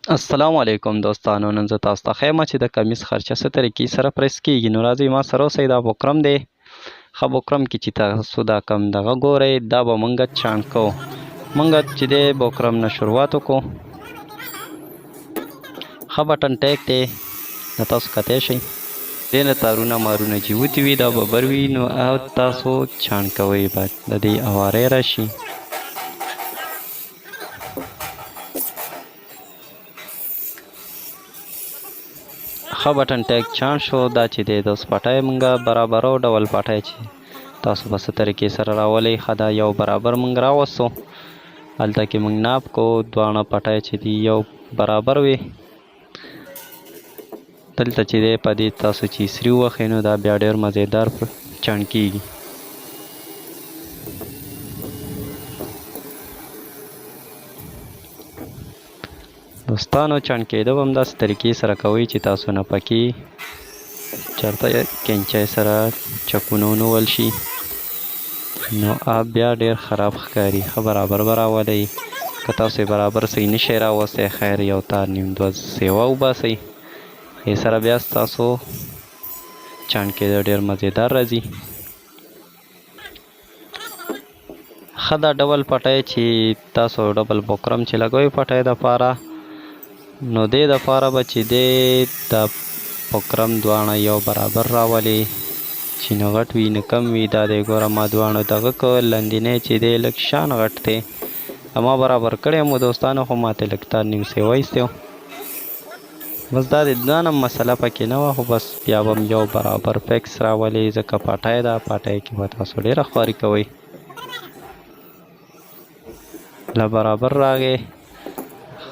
السلام علیکم دوستانو. نن زه تاسو ته ښیم چې د کمیس خرچه څه طریقې سره پریس کیږي. نو راځئ ما سره اوسئ. دا بوکرم دی. ښه بوکرم کې چې تاسو دا کم دغه ګورئ دا به مونږ چاڼ کوو. مونږ چې دی بوکرم نه شروعات وکړو. ښه بټن ټیک دی نو تاسو کتی شئ. دې نه تارونه مارونه چې وتي وي دا ببر وي نو تاسو چاڼ کوئ به د دې اواری راشي. ښه بټن ټیک چاڼ شو. دا چې دی د اوس پټی مونږه برابرو ډول پټی چې تاسو به څه طریقې سره راولئ. ښه دا یو برابر مونږ راوستو. هلته کې مونږ ناپ کو دواړه پټی چې دي یو برابر وي. دلته چې دی په دې تاسو چې سري ووهئ نو دا بیا ډېر مزېدار چاڼ کېږي. دوستانو چاڼ کېدو به همداسې طریقې سره کوئ چې تاسو نه پکې چېرته کینچۍ سره چکونه ونه ول شي نو آب بیا ډېر خراب ښکاري. ښه برابر به راولئ. که تاسو یې برابر صحیح نشئ راوستی خیر یو تار نیم دوه سیوه وباسئ. هغې سره بیا ستاسو چاڼ کېدو ډېر مزېدار راځي. ښه دا ډبل پټی چې تاسو ډبل بوکرم چې لګوئ پټی دپاره نو دې دپاره به چې دی دا بوکرم دواړه یو برابر راولي چې نه غټ وي نه کم وي. دا دی ګوره ما دواړو دغه کړ. لندینی چې دی لږ شان غټ دی. ما برابر کړی مو دوستانو خو ماته لږ تار نیم سیوه ایستی و. بس دا د دانم مسله پکې نه وه خو بس بیا به یو برابر فکس راولي ځکه پټی ده. پټی کې به تاسو ډېره خواري کوئ. له برابر راغی.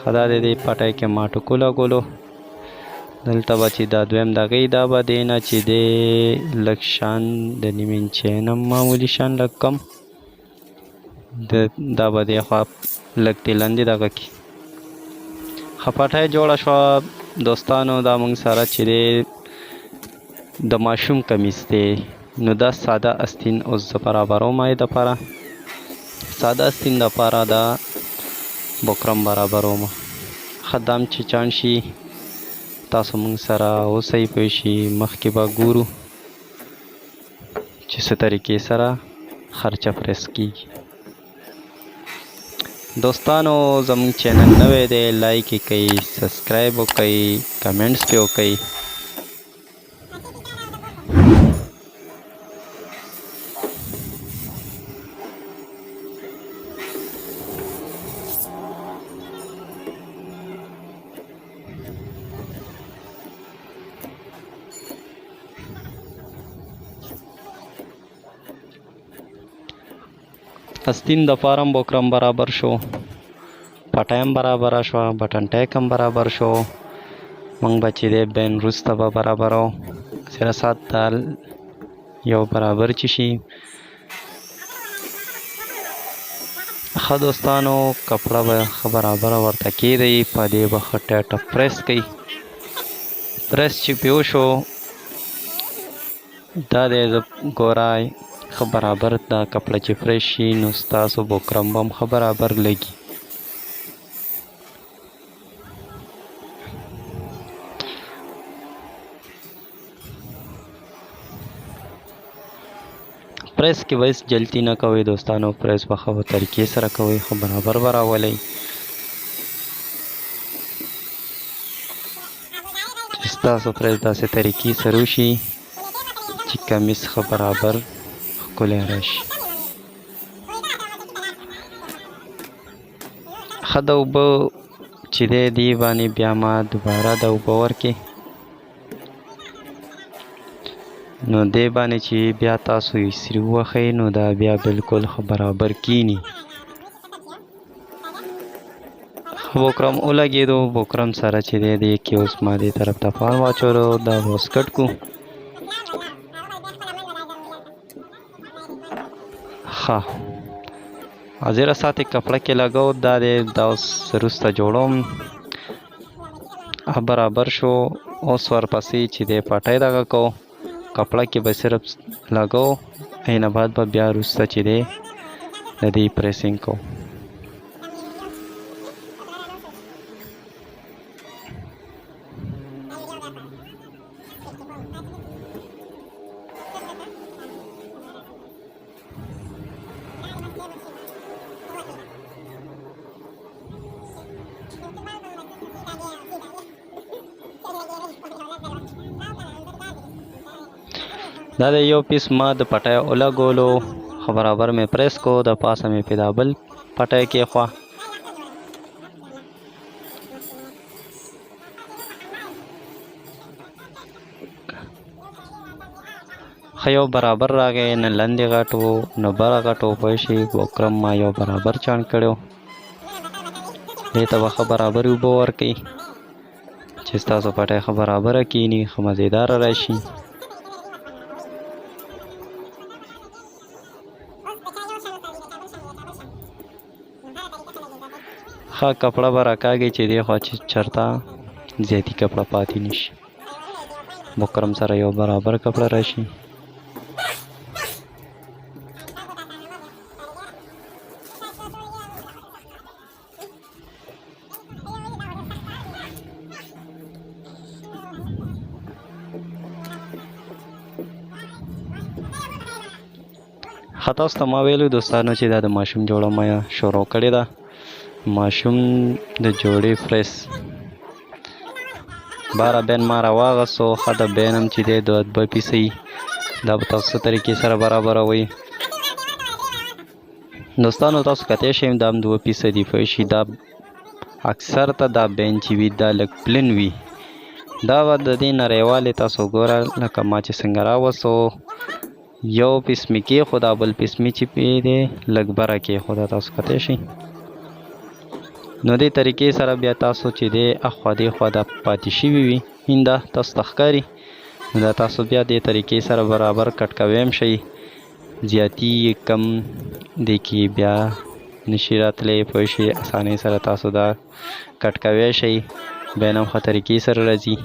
ښه دا د دې پټی کې ما ټکو لګولو. دلته به چې دا دویم دغې دا به دې نه چې دی لږ شان د نیم انچۍ نه معمولي شان لږ کم دا به دې خوا لږ دې لاندې دغه کړي. ښه پټی جوړه شوه دوستانو. دا موږ سره چې دی د ماشوم کمیس دی نو دا ساده استین اوس زه برابروم یې دپاره. ساده استین دپاره دا بوکرم برابروم. ښه دام چې چاڼ شي تاسو موږ سره اوسئ پوه شي. مخکې به ګورو چې څه طریقې سره خرچه پریس کیږي. دوستانو زموږ چینل نوی دی لایک یې کئ سبسکرایب وکئ کمنټس پې وکئ. استین دپاره هم بوکرم برابر شو. پټی هم برابره شوه. بټن ټیک هم برابر شو. موږ به چې دی بین وروسته به برابرو. زیره سات دا یو برابر چې شي. ښه دوستانو کپړه به ښه برابره ورته کېږدئ. په دې به ښه ټیټه پریس کوئ. پریس چې پې وشو دا دی زه ګورئ ښه برابر دا کپړه چې پریس شي نو ستاسو بوکرم به هم ښه برابر لګي. پریس کې به هېڅ جلدي نه کوئ دوستانو. پریس به ښه طریقې سره کوئ. ښه برابر به راولئ چې ستاسو پریس داسې طریقې سره وشي چې کمیس ښه برابر ښکلی راشي. ښه د اوبه چې دی دې باندې بیا ما دوباره د اوبه ورکړې نو دې باندې چې بیا تاسو یې سري ووهئ نو دا بیا بالکل ښه برابر کینی. ښه بوکرم ولګېدو. بوکرم سره چې دی دې کې اوس ما دې طرف ته پام واچولو. دا به اوس کټ کړو. ښه زیره ساتې کپړه کې لګو. دا دی دا اوس وروسته جوړوم. برابر شو. اوس ورپسې چې دی پټی دغه کوو. کپړه کې به صرف لګو. اینه بعد به بیا وروسته چې دی د دې پریسینګ کوو. دا د یو پیس ما د پټۍ ولګولو، ښه برابر مې پریس کو، د پاسه مې پې دا بل پټۍ کېښوه. ښه یو برابر راغی، نه لندې غټ و نه بره غټ و، پوه شي. بوکرم ما یو برابر چاڼ کړی و. دې ته به ښه برابرې اوبه ورکوئ چې ستاسو پټۍ ښه برابره کښېني، ښه مزېداره راشي. ښه کپړه به راکاږئ چې دې خوا چې چېرته زیاتي کپړه پاتې نه شي. بوکرم سره یو برابر کپړه راشي. ښه تاسو ته ما ویلو دوستانو چې دا د ماشوم جوړه ما شروع کړې ده. ماشوم د جوړې پریس باره بین ما راواغستو. ښه د بین هم چې دی دوه پیسه وي، دا به تاسو څه طریقې سره برابروئ دوستانو. تاسو کتی شئ دا هم 2 پیسه دي، پوه شي. دا اکثر ته دا بین چې وي دا لږ پلن وي. دا به د دې نریوالی تاسو ګوره لکه ما چې څنګه راوستو، یو پیس مې کېښوده، بل پیس مې چې پې دی لږ بره کېښوده، تاسو کتی شئ. نو دې طریقې سره بیا تاسو چې دی اخوا دېخوا دا پاتې شوي وي اینده تاسو ته ښکاري، نو دا تاسو بیا دې طریقې سره برابر کټ کوی هم شئ. زیاتي کم دې کې بیا نشي راتلی، پوه شئ. اسانۍ سره تاسو دا کټ کوی شئ، بیا هم ښه طریقې سره راځي.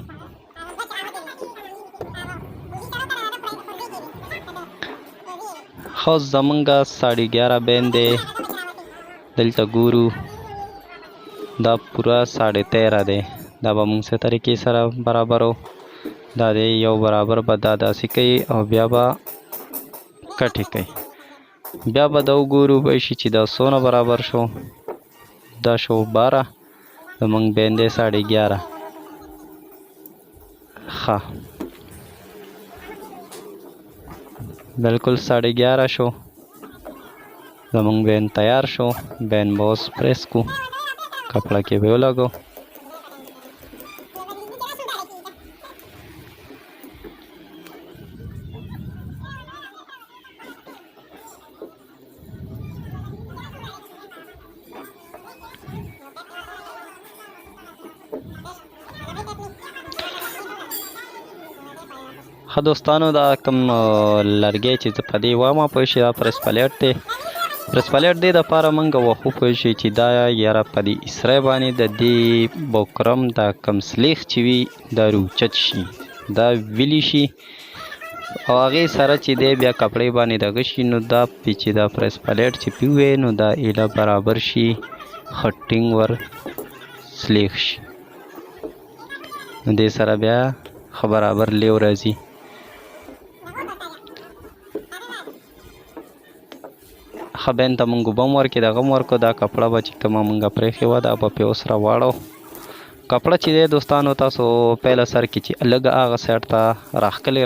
ښه زمونږه 11:30 بین دی، دلته ګورو دا پوره 13:30 دی. دا به مونږ څه طریقې سره برابرو. دا دی یو برابر به دا داسې کوي او بیا به کټې کوي. بیا به دا وګورو به شي چې دا څونه برابر شو. دا شو 12، زمونږ بین دی 11:30. ښه بلکل 11:30 شو، زمونږ بین تیار شو. بین به اوس پریس کو، کپړه کې به ولګو. ښه دوستانو دا کوم لرګی چې زه په دې وامه، پوه شئ. دا پریس پلیټ دی. پریس پلیټ دې دپاره موږ وښو، پوه شئ، چې دا یاره په دې اسرای باندې د دې بوکرم دا کم سلیخ چې وي دا روچت شي، دا ویلی شي، او هغې سره چې دی بیا کپړې باندې دغه شي، نو دا چې دا پریس پلیټ چې پې ووی نو دا ایله برابر شي، ښه ټینګ ور سلیخ شي. نو دې سره بیا ښه برابر لیو راځي. ښه بین ته مونږ اوبه هم ورکړې، دغه هم ورکړو. دا کپړه به چې کومه مونږ پرېښې وه دا به پې اوس راواړو. کپړه چې دی دوستانو تاسو پیله سر کې چې لږ هغه سایډ ته راښکلې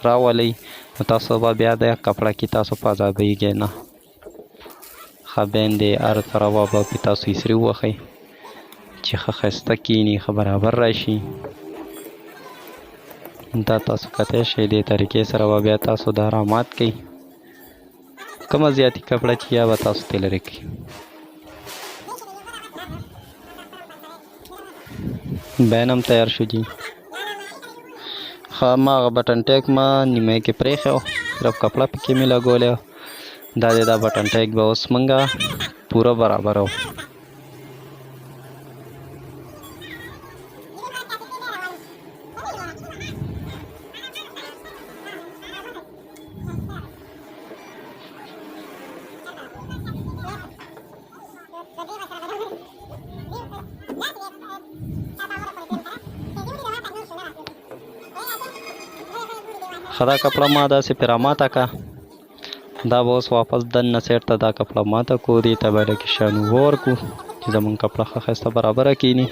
راولئ، نو تاسو به بیا د کپړه کې تاسو په عذابېږئ نه. ښه بین دی هر طرفه به پې تاسو ایسري ووهئ چې ښه ښایسته کښېني، ښه برابر راشي. دا تاسو کتی شئ. دې طریقې سره به بیا تاسو دا رامات کوئ. کومه زیاتي کپړه چې یا به تاسو ترې لرې کړئ. بین هم تیار شو جي. ښه ما هغه بټن ټیک ما نیمه کې پرېښی و، صرف کپړه پکې مې لګولی و. دا دی دا بټن ټیک به اوس مونږه پوره برابرو. ښه دا کپړه ما داسې پرې راماته کړه. دا به اوس واپس دننه سایډ ته دا کپړه ماته کړو. دې ته به لږې شیان اوبه ورکړو چې زمونږ کپړه ښه ښایسته برابره کښېني.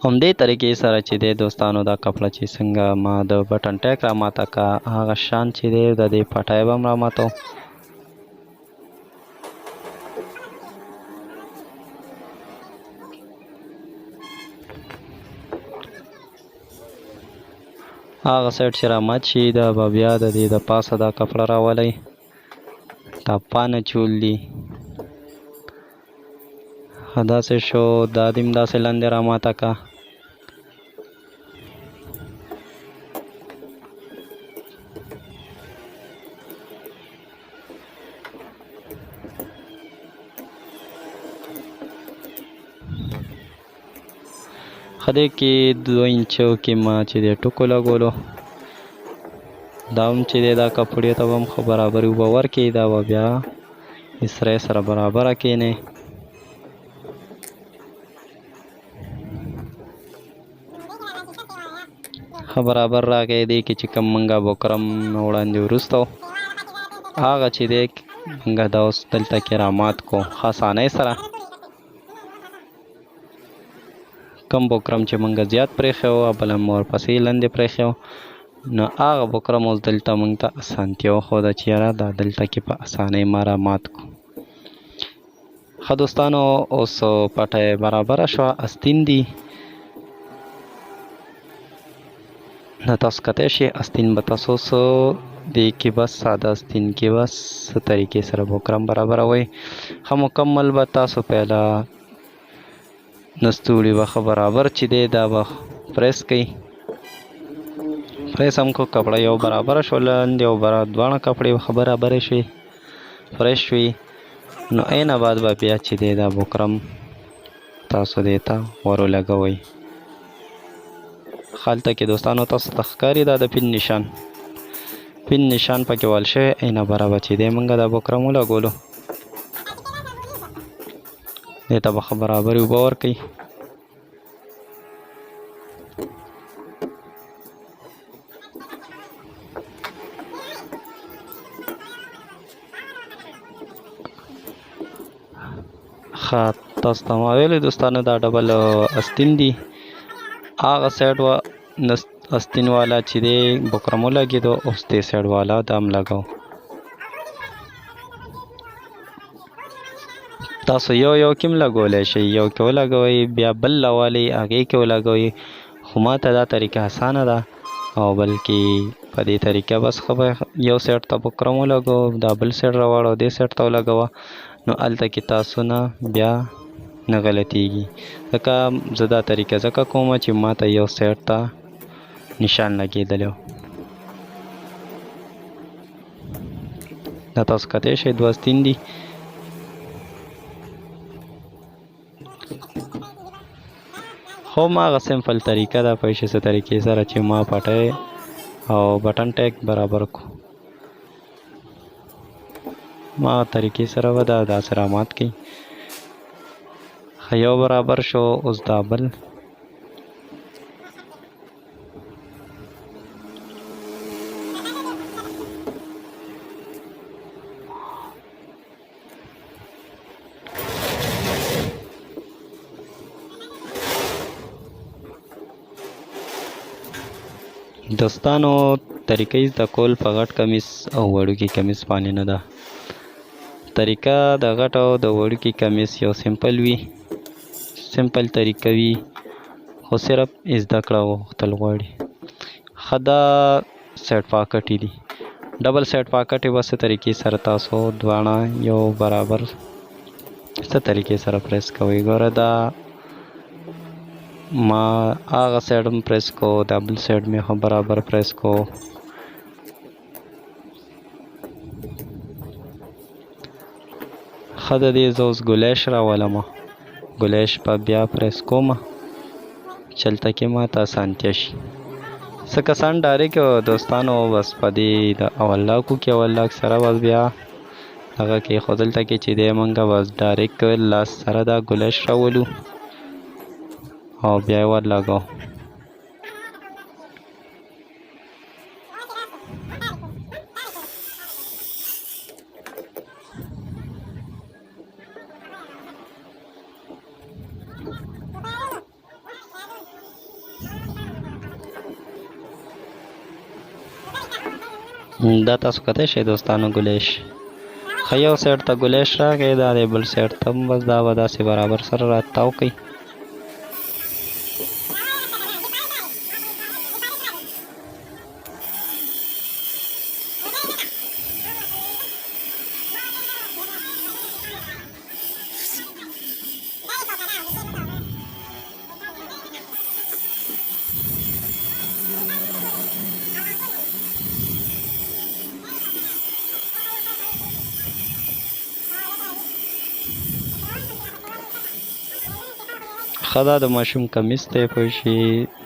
همدې طریقې سره چې دی دوستانو دا کپړه چې څنګه ما د بټن ټیک را ماته کا هغه شان چې دی د دې پټی به هم را ماتو. هغه سایډ چې را مات شي دا به بیا د دې د پاسه دا کپړه راولئ. دا پانه چول دي داسې شو. دا دې هم داسې لاندې را ماته کا. خدای کې 2 انچو کې ما چې دی ټکو لګولو. دا هم چې دی دا کپړې ته به هم ښه برابر اوبه ورکړي. دا به بیا اسرې سره برابره کښېنئ. ښه برابر راغی. دی کې چې کوم منګه بکرم وړاندې وروسته هغه چې دی منګه دا اوس دلته کې را مات کو ښه اسانۍ سره. کم بکرم چې منګه زیات پرېښی و بله مو ورپسې لاندې پرېښی و نو هغه بکرم اوس دلته موږ ته اسانتیا وښوده چې یاره دا دلته کې په اسانۍ ما را مات کو. ښه دوستانو اوس پټی برابره شوه. استین دي نو تاسو کتی شئ. استین به تاسو اوس دې کې بس ساده استین کې بس څه طریقې سره بکرم برابروئ. ښه مکمل به تاسو پهله نستوړي به ښه برابر چې دی دا به پریس کوئ. پریس هم کو کپړه یو برابره شوه. لاندې او دواړه کپړې ښه برابرې شوې فریش شوې. نو عین بعد به بیا چې دی دا بکرم تاسو دې ته ورولګوئ. هلته کې دوستانو تاسو ته ښکاري دا د پین نشان پکې وال شوی. عین برابر چې دی موږ دا بکرم ولګولو. دې ته به ښه برابرې اوبه ورکوئ. ښه تاسو ته ما ویلي دوستانو دا ډبل استین دي. هغه سایډ استین والا چې دی بکرم ولګېدو اوس دې سایډ والا دا هم لګو. تاسو یو کې هم لګولی شئ. یو کې ولګوئ بیا بل راولئ هغې کې ولګوئ. خو ما ته دا طریقه اسانه ده او بلکې په دې طریقه بس ښه به یو سایډ ته بکرم ولګو دا بل سایډ راواړو دې سایډ ته ولګوه. نو هلته کې تاسو نه بیا نه غلطیږي. ځکه زه دا طریقه ځکه کوم چې ما ته یو سایډ ته نشان لګېدلی و. دا تاسو کتی شئ 2 استین دي. خو ما هغه سمپل طریقه ده په هېڅ طریقې سره چې ما پټی او بټن ټیک برابر کو. ما طریقې سره به دا داسې را مات کړئ. یو برابر شو. اوس دا بل دوستانو طریقې زده کول په غټ کمیس او وړوکي کمیس باندې نه ده. طریقه د غټ او د وړوکي کمیس یو سمپل طریقه وي خو صرف زده کړه غوښتل غواړي. ښه دا سیټ پاکټې دي. ډبل سیټ پاکټې به څه طریقې سره تاسو دواړه یو برابر څه طریقې سره پریس کوئ. ګوره دا ما هغه سایډ هم پریس کو دا بل سایډ مې هم برابر پریس کو. ښه د دې زه اوس ګلیش راولمه. ګلیش به بیا پریس کومه چلته کې ما ته اسانتیا شي. څه کسان ډایرکټ دوستانو بس په دې د اول لاکو کې اول لاک سره بس بیا هغه کې خو دلته کې چې دی موږ بس ډایرکټ لاس سره دا ګلیش راولو او بیا یې ورلګو. دا تاسو کته شي دوستانو ګلیش خیو سیټ ته ګلیش راکې دا دی بل سیټ ته هم بس دا به داسې برابر سره راتاو کوي. خدا د ماشوم کمیس ته پوه شي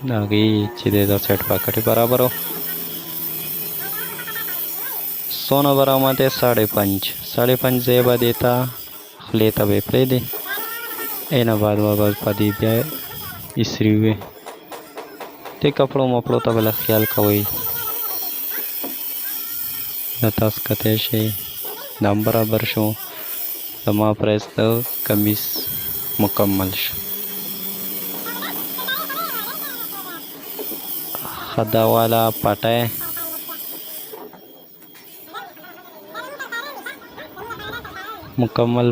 د هغې چې دی دا سیټ پاکټ یې برابر و. څونه برآمد دی 5.5 5.5 ځای به دې ته خولې ته به یې پرېږدې اینا بعد به په دې بیا ایسري وې. دې کپړو مپړو ته به لږ خیال کوئ. دا تاسو کتی شئ دا هم برابر شو. زما پرایس د کمیس مکمل شو. خدا والا پټی مکمل